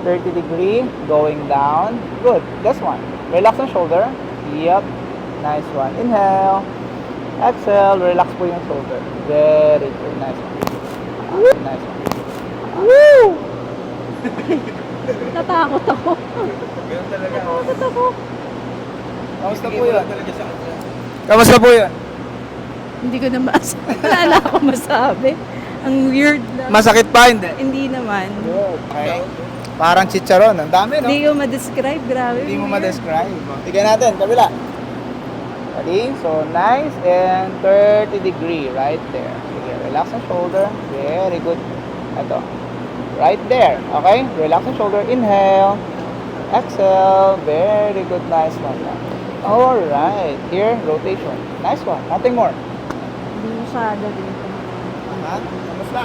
30 degree, going down. Good. This one. Relax ang shoulder. Yep. Nice one. Inhale. Exhale. Relax po yung shoulder. Very good. Nice one. Nice one. Woo! Natakot ako. Ganun talaga. Natakot ako. Kamusta po yun? Kamusta po yun? Hindi ko na wala na ako masabi. Ang weird lang. Masakit pa, hindi? Hindi naman. Good. Okay. Parang chicharon. Ang dami, no? Hindi ko ma-describe. Grabe. Hindi mo weird. ma-describe. Tignan natin, kabila. Ready? So, nice and 30 degree right there. Sige, relax ang shoulder. Very good. Ito. Right there. Okay? Relax ang shoulder. Inhale. Exhale. Very good. Nice one. Alright. Here, rotation. Nice one. Nothing more. Hindi masyado dito. Ha? Kamusta?